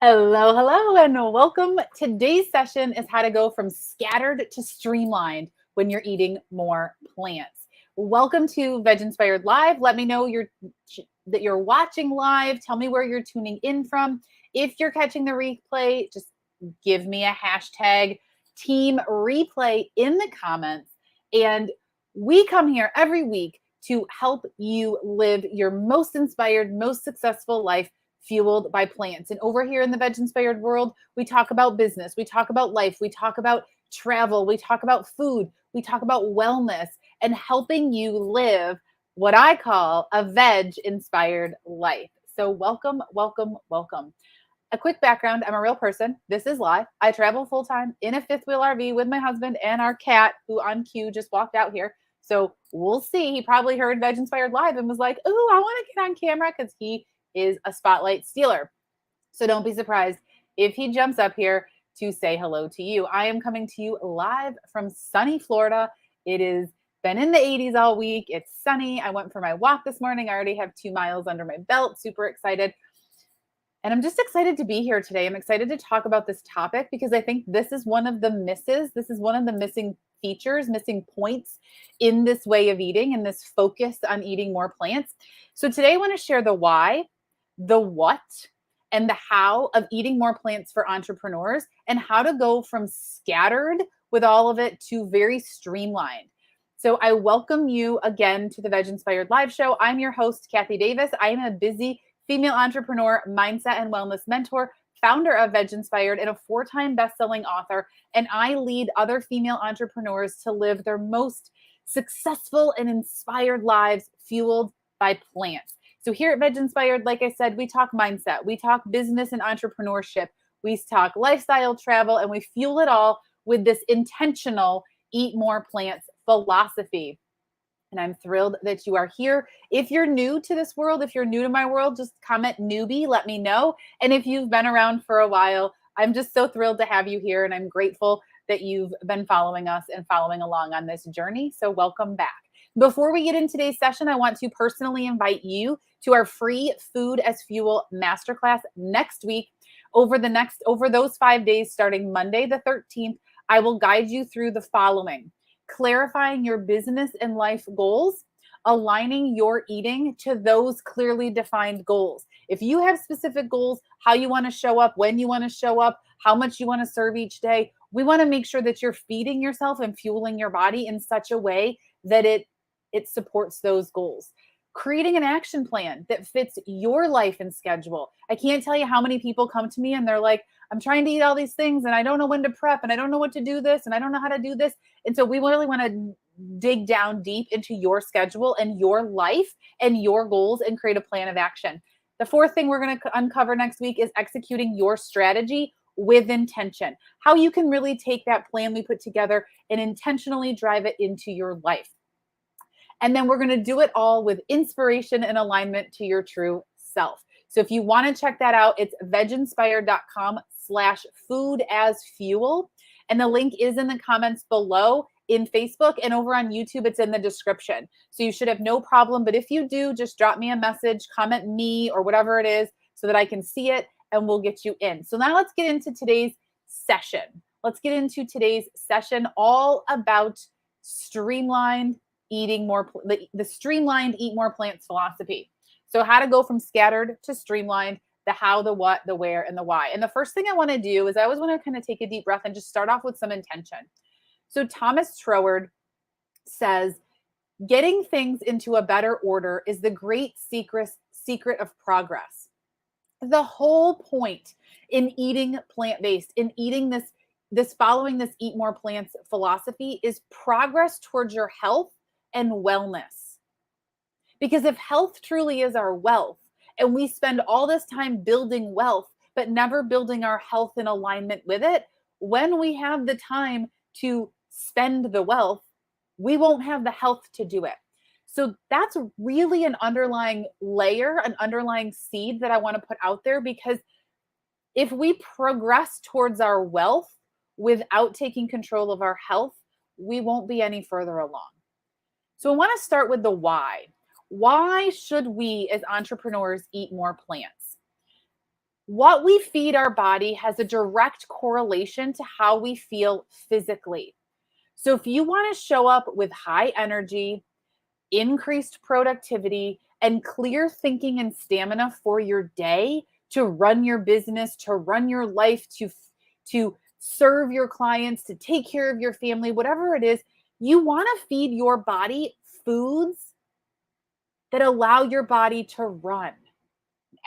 Hello, hello, and welcome. Today's session is how to go from scattered to streamlined when you're eating more plants. Welcome to Veg Inspired Live. Let me know that you're watching live. Tell me where you're tuning in from. If you're catching the replay, just give me a hashtag team replay in the comments. And we come here every week to help you live your most inspired, most successful life fueled by plants. And over here in the Veg Inspired world, we talk about business, we talk about life, we talk about travel, we talk about food, we talk about wellness and helping you live what I call a veg inspired life. So welcome, welcome, welcome. A quick background, I'm a real person. This is live. I travel full time in a fifth wheel RV with my husband and our cat, who on cue just walked out here. So we'll see. He probably heard Veg Inspired Live and was like, "Ooh, I want to get on camera," because he is a spotlight stealer. So don't be surprised if he jumps up here to say hello to you. I am coming to you live from sunny Florida. It has been in the 80s all week. It's sunny. I went for my walk this morning. I already have 2 miles under my belt. Super excited. And I'm just excited to be here today. I'm excited to talk about this topic because I think this is one of the misses. This is one of the missing features, missing points in this way of eating and this focus on eating more plants. So today I want to share the why, the what, and the how of eating more plants for entrepreneurs and how to go from scattered with all of it to very streamlined. So I welcome you again to the Veg Inspired Live Show. I'm your host, Kathy Davis. I am a busy female entrepreneur, mindset and wellness mentor, founder of Veg Inspired, and a 4-time best-selling author. And I lead other female entrepreneurs to live their most successful and inspired lives fueled by plants. So here at Veg Inspired, like I said, we talk mindset, we talk business and entrepreneurship, we talk lifestyle, travel, and we fuel it all with this intentional eat more plants philosophy. And I'm thrilled that you are here. If you're new to this world, if you're new to my world, just comment newbie, let me know. And if you've been around for a while, I'm just so thrilled to have you here. And I'm grateful that you've been following us and following along on this journey. So welcome back. Before we get in today's session, I want to personally invite you to our free Food as Fuel Masterclass next week. Over those 5 days, starting Monday the 13th, I will guide you through the following: clarifying your business and life goals, aligning your eating to those clearly defined goals. If you have specific goals, how you want to show up, when you want to show up, how much you want to serve each day, we want to make sure that you're feeding yourself and fueling your body in such a way that it supports those goals. Creating an action plan that fits your life and schedule. I can't tell you how many people come to me and they're like, "I'm trying to eat all these things and I don't know when to prep and I don't know what to do this and I don't know how to do this." And so we really want to dig down deep into your schedule and your life and your goals and create a plan of action. The fourth thing we're going to uncover next week is executing your strategy with intention. How you can really take that plan we put together and intentionally drive it into your life. And then we're going to do it all with inspiration and alignment to your true self. So if you want to check that out, it's veginspired.com/foodasfuel. And the link is in the comments below in Facebook, and over on YouTube, it's in the description. So you should have no problem. But if you do, just drop me a message, comment me or whatever it is so that I can see it and we'll get you in. So now let's get into today's session. Let's get into today's session all about streamlined eating more, the streamlined eat more plants philosophy. So how to go from scattered to streamlined, the how, the what, the where, and the why. And the first thing I want to do is I always want to kind of take a deep breath and just start off with some intention. So Thomas Troward says, getting things into a better order is the great secret of progress. The whole point in eating plant-based, in eating this following this eat more plants philosophy, is progress towards your health and wellness. Because if health truly is our wealth, and we spend all this time building wealth, but never building our health in alignment with it, when we have the time to spend the wealth, we won't have the health to do it. So that's really an underlying layer, an underlying seed that I want to put out there, because if we progress towards our wealth without taking control of our health, we won't be any further along. So I want to start with the why. Why should we as entrepreneurs eat more plants? What we feed our body has a direct correlation to how we feel physically. So if you want to show up with high energy, increased productivity, and clear thinking and stamina for your day to run your business, to run your life, to serve your clients, to take care of your family, whatever it is, you want to feed your body foods that allow your body to run.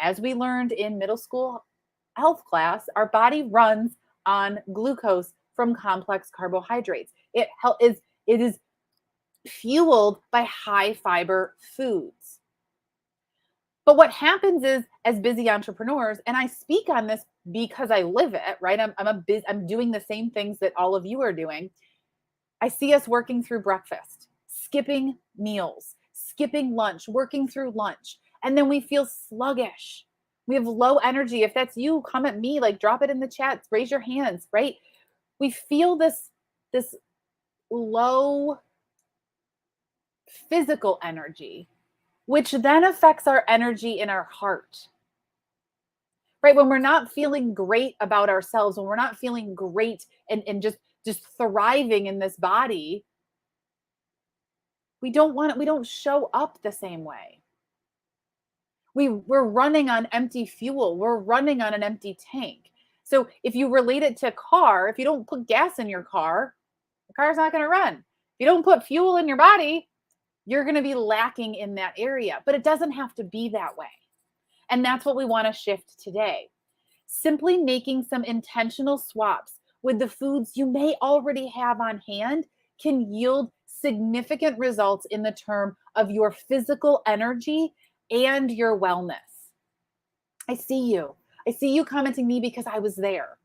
As we learned in middle school health class, our body runs on glucose from complex carbohydrates. It is fueled by high fiber foods. But what happens is, as busy entrepreneurs, and I speak on this because I live it, right? I'm doing the same things that all of you are doing. I see us working through breakfast, skipping meals, skipping lunch, working through lunch, and then we feel sluggish. We have low energy. If that's you, come at me, like drop it in the chats, raise your hands, right? We feel this low physical energy, which then affects our energy in our heart. Right? When we're not feeling great about ourselves, when we're not feeling great and just thriving in this body, we don't show up the same way. We're running on empty fuel. We're running on an empty tank. So if you relate it to a car, if you don't put gas in your car, the car's not going to run. If you don't put fuel in your body, you're going to be lacking in that area. But it doesn't have to be that way. And that's what we want to shift today. Simply making some intentional swaps with the foods you may already have on hand can yield significant results in the term of your physical energy and your wellness. I see you. I see you commenting me because I was there.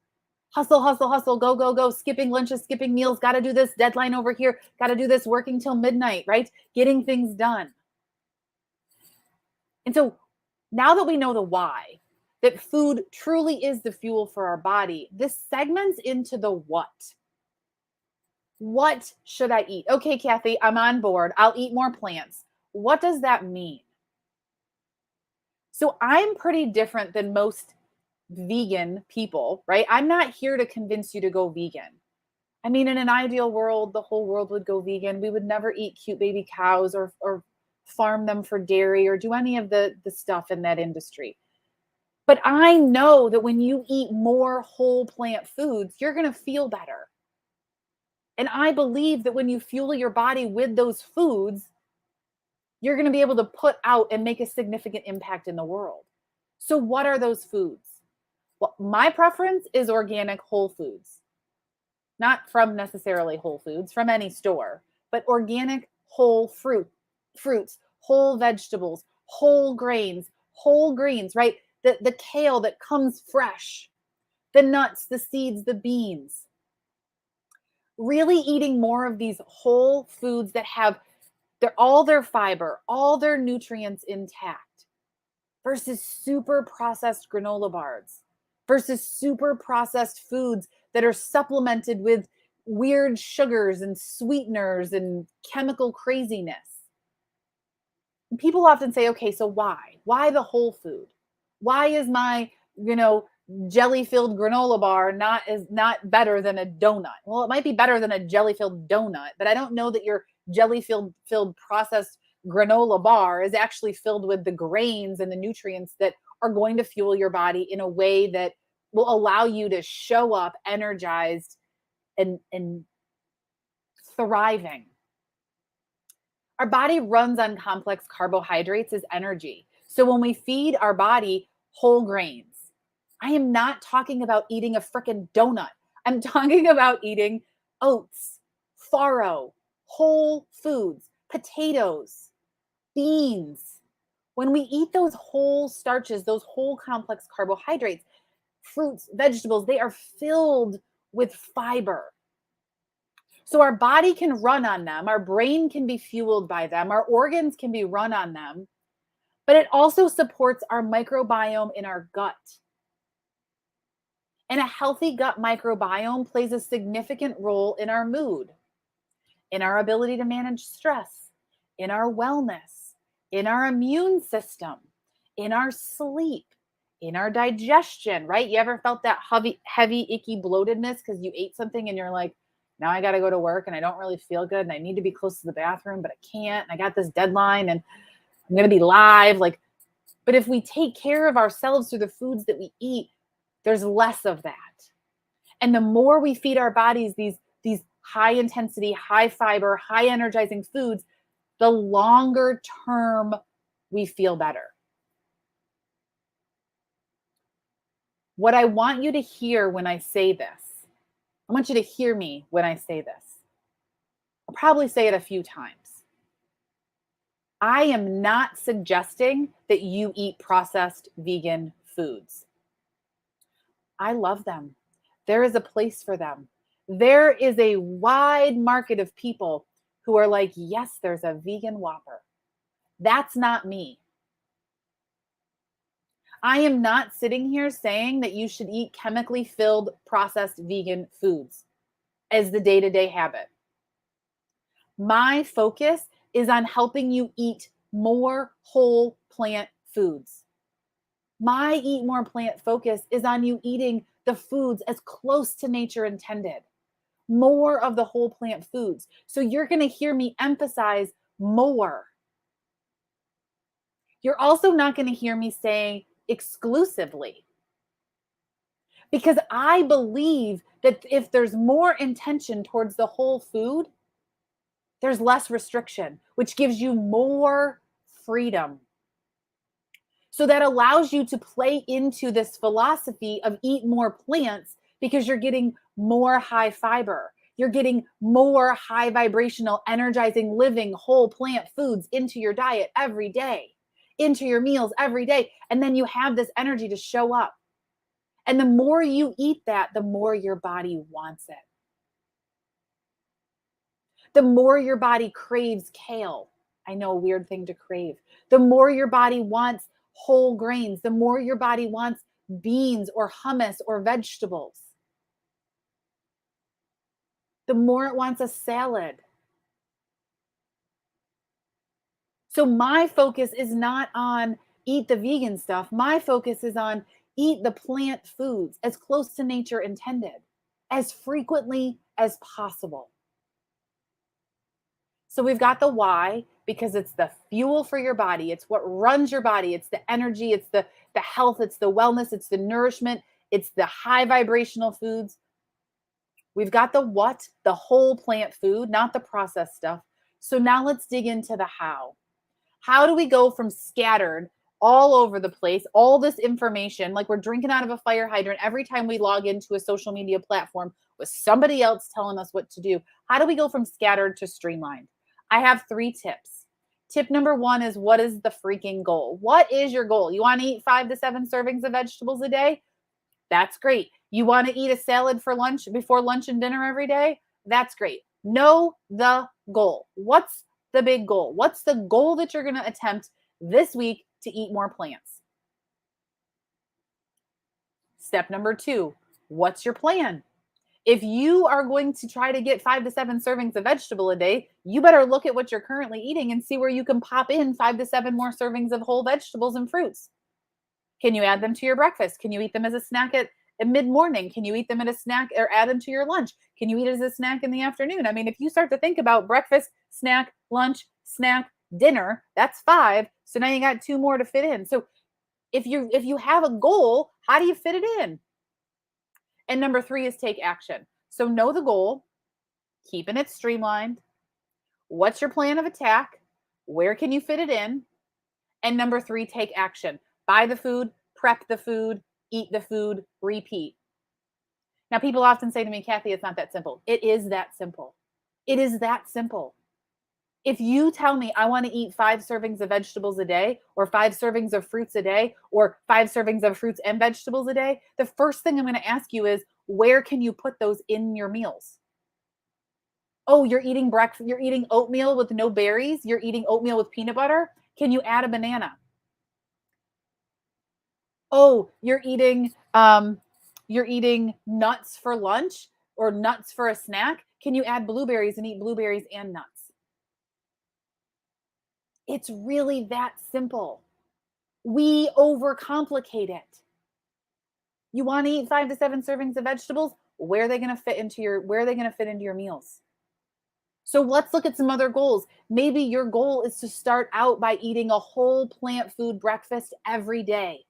Hustle, hustle, hustle, go, go, go, skipping lunches, skipping meals, got to do this, deadline over here, got to do this, working till midnight, right? Getting things done. And so now that we know the why, that food truly is the fuel for our body, this segments into the what. What should I eat? Okay, Kathy, I'm on board. I'll eat more plants. What does that mean? So I'm pretty different than most vegan people, right? I'm not here to convince you to go vegan. I mean, in an ideal world, the whole world would go vegan. We would never eat cute baby cows or farm them for dairy or do any of the stuff in that industry. But I know that when you eat more whole plant foods, you're going to feel better. And I believe that when you fuel your body with those foods, you're going to be able to put out and make a significant impact in the world. So what are those foods? Well, my preference is organic whole foods. Not from necessarily Whole Foods, from any store, but organic whole fruits, whole vegetables, whole grains, whole greens, right? The kale that comes fresh, the nuts, the seeds, the beans. Really eating more of these whole foods that have all their fiber, all their nutrients intact versus super processed granola bars, versus super processed foods that are supplemented with weird sugars and sweeteners and chemical craziness. And people often say, okay, so why? Why the whole food? Why is my, jelly-filled granola bar not better than a donut? Well, it might be better than a jelly-filled donut, but I don't know that your jelly-filled processed granola bar is actually filled with the grains and the nutrients that are going to fuel your body in a way that will allow you to show up energized and thriving. Our body runs on complex carbohydrates as energy. So when we feed our body whole grains, I am not talking about eating a freaking donut. I'm talking about eating oats, farro, whole foods, potatoes, beans. When we eat those whole starches, those whole complex carbohydrates, fruits, vegetables, they are filled with fiber. So our body can run on them, our brain can be fueled by them, our organs can be run on them, but it also supports our microbiome in our gut. And a healthy gut microbiome plays a significant role in our mood, in our ability to manage stress, in our wellness, in our immune system, in our sleep, in our digestion, right? You ever felt that heavy, icky bloatedness because you ate something and you're like, now I got to go to work and I don't really feel good and I need to be close to the bathroom, but I can't. And I got this deadline and I'm going to be live. Like, but if we take care of ourselves through the foods that we eat, there's less of that. And the more we feed our bodies these high intensity, high fiber, high energizing foods, the longer term we feel better. What I want you to hear when I say this, I want you to hear me when I say this. I'll probably say it a few times. I am not suggesting that you eat processed vegan foods. I love them. There is a place for them. There is a wide market of people who are like, yes, there's a vegan Whopper. That's not me. I am not sitting here saying that you should eat chemically filled processed vegan foods as the day-to-day habit. My focus is on helping you eat more whole plant foods. My eat more plant focus is on you eating the foods as close to nature intended. More of the whole plant foods. So you're going to hear me emphasize more. You're also not going to hear me say exclusively. Because I believe that if there's more intention towards the whole food, there's less restriction, which gives you more freedom. So that allows you to play into this philosophy of eat more plants because you're getting more high fiber. You're getting more high vibrational, energizing, living, whole plant foods into your diet every day, into your meals every day. And then you have this energy to show up. And the more you eat that, the more your body wants it. The more your body craves kale. I know, a weird thing to crave. The more your body wants whole grains, the more your body wants beans or hummus or vegetables. The more it wants a salad. So my focus is not on eat the vegan stuff. My focus is on eat the plant foods as close to nature intended, as frequently as possible. So we've got the why, because it's the fuel for your body. It's what runs your body. It's the energy. It's the health. It's the wellness. It's the nourishment. It's the high vibrational foods. We've got the what, the whole plant food, not the processed stuff. So now let's dig into the how. How do we go from scattered all over the place, all this information, like we're drinking out of a fire hydrant every time we log into a social media platform with somebody else telling us what to do? How do we go from scattered to streamlined? I have 3 tips. Tip number 1 is, what is the freaking goal? What is your goal? You want to eat 5 to 7 servings of vegetables a day? That's great. You want to eat a salad for lunch, before lunch and dinner every day? That's great. Know the goal. What's the big goal? What's the goal that you're going to attempt this week to eat more plants? Step number 2, what's your plan? If you are going to try to get 5 to 7 servings of vegetable a day, you better look at what you're currently eating and see where you can pop in 5 to 7 more servings of whole vegetables and fruits. Can you add them to your breakfast? Can you eat them as a snack at mid-morning? Can you eat them at a snack or add them to your lunch? Can you eat it as a snack in the afternoon? I mean, if you start to think about breakfast, snack, lunch, snack, dinner, that's 5. So now you got 2 more to fit in. So if you have a goal, how do you fit it in? And number 3 is take action. So know the goal, keeping it streamlined. What's your plan of attack? Where can you fit it in? And number 3, take action. Buy the food, prep the food, eat the food, repeat. Now, people often say to me, Kathy, it's not that simple. It is that simple. It is that simple. If you tell me I want to eat 5 servings of vegetables a day, or 5 servings of fruits a day, or 5 servings of fruits and vegetables a day, the first thing I'm going to ask you is, where can you put those in your meals? Oh, you're eating breakfast, you're eating oatmeal with no berries, you're eating oatmeal with peanut butter. Can you add a banana? Oh, you're eating nuts for lunch or nuts for a snack. Can you add blueberries and eat blueberries and nuts? It's really that simple. We overcomplicate it. You want to eat 5 to 7 servings of vegetables? Where are they going to fit into your meals? So let's look at some other goals. Maybe your goal is to start out by eating a whole plant food breakfast every day.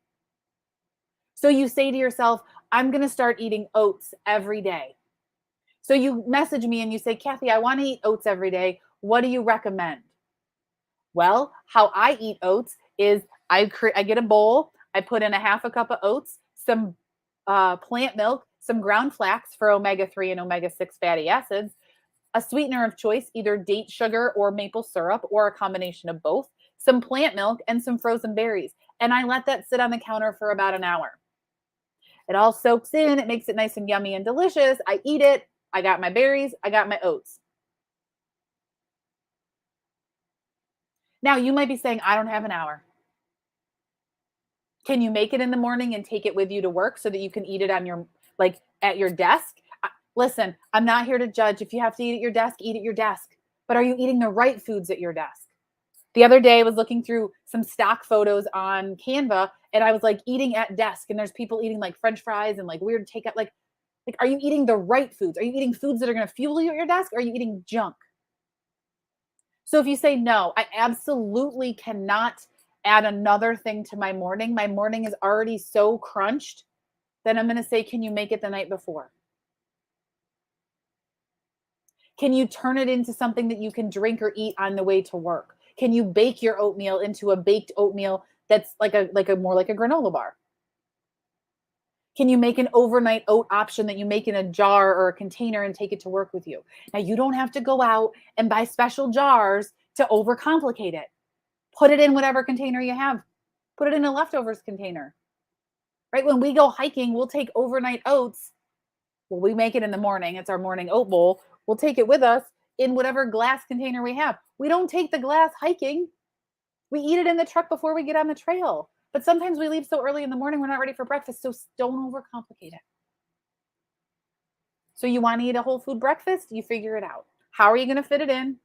So you say to yourself, I'm going to start eating oats every day. So you message me and you say, Kathy, I want to eat oats every day. What do you recommend? Well, how I eat oats is I get a bowl, I put in a half a cup of oats, some plant milk, some ground flax for omega-3 and omega-6 fatty acids, a sweetener of choice, either date sugar or maple syrup or a combination of both, some plant milk, and some frozen berries. And I let that sit on the counter for about an hour. It all soaks in. It makes it nice and yummy and delicious. I eat it. I got my berries. I got my oats. Now, you might be saying, I don't have an hour. Can you make it in the morning and take it with you to work so that you can eat it on your, like at your desk? Listen, I'm not here to judge. If you have to eat at your desk, eat at your desk. But are you eating the right foods at your desk? The other day, I was looking through some stock photos on Canva, and I was like eating at desk, and there's people eating like French fries and like weird takeout. Like, are you eating the right foods? Are you eating foods that are going to fuel you at your desk? Or are you eating junk? So if you say no, I absolutely cannot add another thing to my morning. My morning is already so crunched. Then I'm going to say, can you make it the night before? Can you turn it into something that you can drink or eat on the way to work? Can you bake your oatmeal into a baked oatmeal that's like a more like a granola bar? Can you make an overnight oat option that you make in a jar or a container and take it to work with you? Now, you don't have to go out and buy special jars to overcomplicate it. Put it in whatever container you have. Put it in a leftovers container. Right? When we go hiking, we'll take overnight oats. Well, we make it in the morning. It's our morning oat bowl. We'll take it with us in whatever glass container we have. We don't take the glass hiking. We eat it in the truck before we get on the trail. But sometimes we leave so early in the morning, we're not ready for breakfast. So don't overcomplicate it. So you want to eat a whole food breakfast? You figure it out. How are you going to fit it in?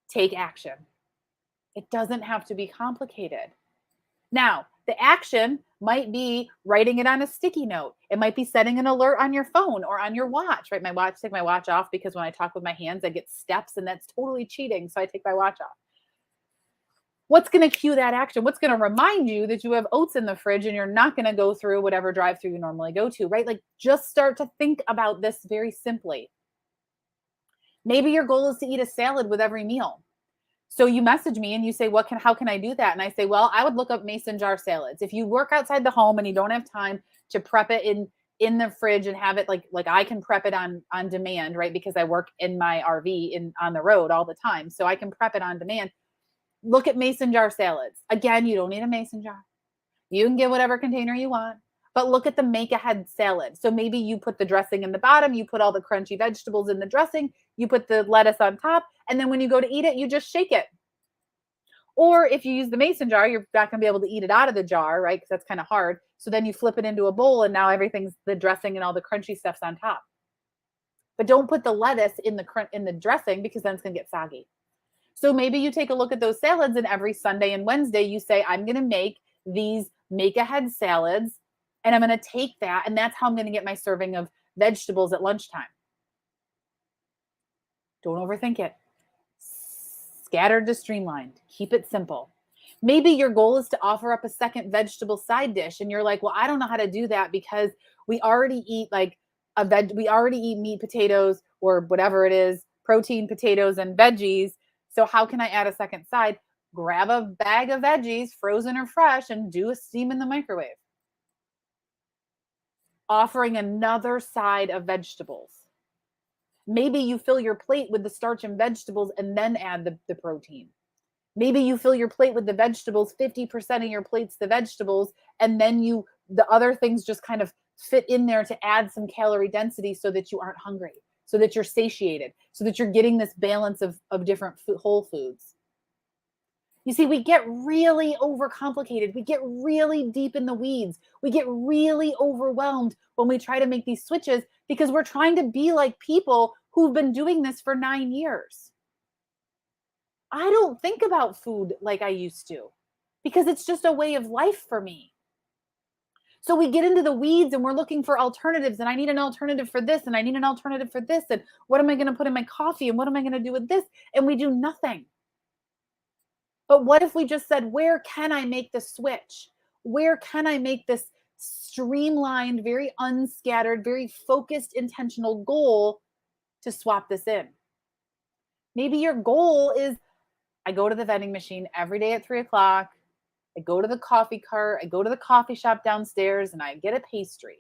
Take action. It doesn't have to be complicated. Now, the action might be writing it on a sticky note. It might be setting an alert on your phone or on your watch, right? Take my watch off because when I talk with my hands, I get steps and that's totally cheating. So I take my watch off. What's going to cue that action? What's going to remind you that you have oats in the fridge and you're not going to go through whatever drive-through you normally go to, right? Like just start to think about this very simply. Maybe your goal is to eat a salad with every meal. So you message me and you say, how can I do that? And I say, well, I would look up mason jar salads. If you work outside the home and you don't have time to prep it in the fridge and have it like I can prep it on demand, right? Because I work in my RV on the road all the time. So I can prep it on demand. Look at mason jar salads. Again, you don't need a mason jar. You can get whatever container you want, but look at the make ahead salad. So maybe you put the dressing in the bottom, you put all the crunchy vegetables in the dressing, you put the lettuce on top, and then when you go to eat it, you just shake it. Or if you use the mason jar, you're not going to be able to eat it out of the jar, right? Because that's kind of hard. So then you flip it into a bowl and now everything's the dressing and all the crunchy stuff's on top. But don't put the lettuce in the dressing because then it's going to get soggy. So maybe you take a look at those salads and every Sunday and Wednesday you say, I'm going to make these make ahead salads and I'm going to take that and that's how I'm going to get my serving of vegetables at lunchtime. Don't overthink it. Scattered to streamlined. Keep it simple. Maybe your goal is to offer up a second vegetable side dish and you're like, well, I don't know how to do that because we already eat we already eat meat, potatoes, or whatever it is, protein, potatoes, and veggies. So how can I add a second side? Grab a bag of veggies, frozen or fresh, and do a steam in the microwave. Offering another side of vegetables. Maybe you fill your plate with the starch and vegetables and then add the protein. Maybe you fill your plate with the vegetables, 50% of your plate's the vegetables, and then the other things just kind of fit in there to add some calorie density so that you aren't hungry, so that you're satiated, so that you're getting this balance of different whole foods. You see, we get really overcomplicated. We get really deep in the weeds. We get really overwhelmed when we try to make these switches because we're trying to be like people who've been doing this for 9 years. I don't think about food like I used to because it's just a way of life for me. So we get into the weeds and we're looking for alternatives, and I need an alternative for this, and I need an alternative for this, and what am I going to put in my coffee, and what am I going to do with this? And we do nothing. But what if we just said, where can I make the switch? Where can I make this streamlined, very unscattered, very focused, intentional goal to swap this in? Maybe your goal is, I go to the vending machine every day at 3 o'clock. I go to the coffee cart. I go to the coffee shop downstairs and I get a pastry.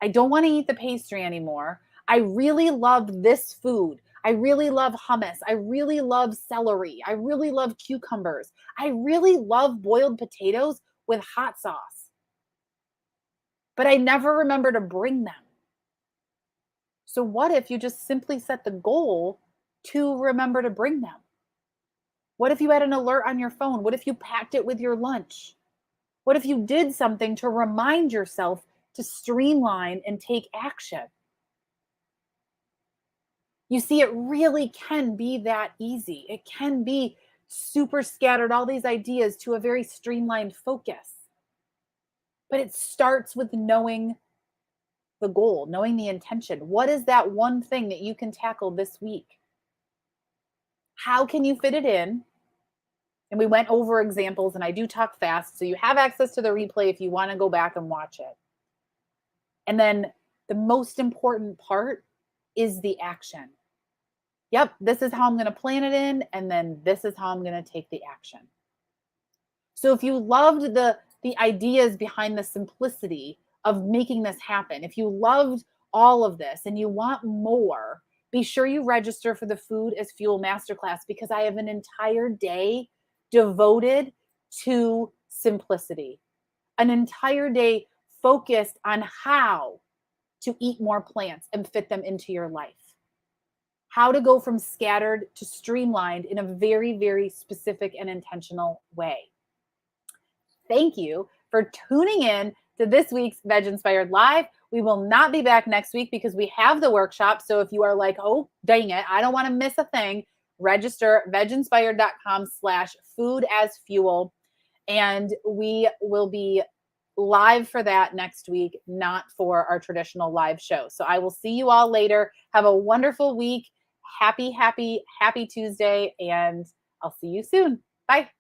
I don't want to eat the pastry anymore. I really love this food. I really love hummus. I really love celery. I really love cucumbers. I really love boiled potatoes with hot sauce. But I never remember to bring them. So what if you just simply set the goal to remember to bring them? What if you had an alert on your phone? What if you packed it with your lunch? What if you did something to remind yourself to streamline and take action? You see, it really can be that easy. It can be super scattered, all these ideas to a very streamlined focus. But it starts with knowing the goal, knowing the intention. What is that one thing that you can tackle this week? How can you fit it in? And we went over examples, and I do talk fast, so you have access to the replay if you want to go back and watch it. And then the most important part is the action. Yep, this is how I'm going to plan it in, and then this is how I'm going to take the action. So if you loved the ideas behind the simplicity of making this happen, if you loved all of this and you want more, be sure you register for the Food as Fuel Masterclass, because I have an entire day devoted to simplicity, an entire day focused on how to eat more plants and fit them into your life, how to go from scattered to streamlined in a very, very specific and intentional way. Thank you for tuning in to this week's Veg Inspired Live. We will not be back next week because we have the workshop. So if you are like, oh, dang it, I don't want to miss a thing, register veginspired.com/foodasfuel. And we will be live for that next week, not for our traditional live show. So I will see you all later. Have a wonderful week. Happy Tuesday. And I'll see you soon. Bye.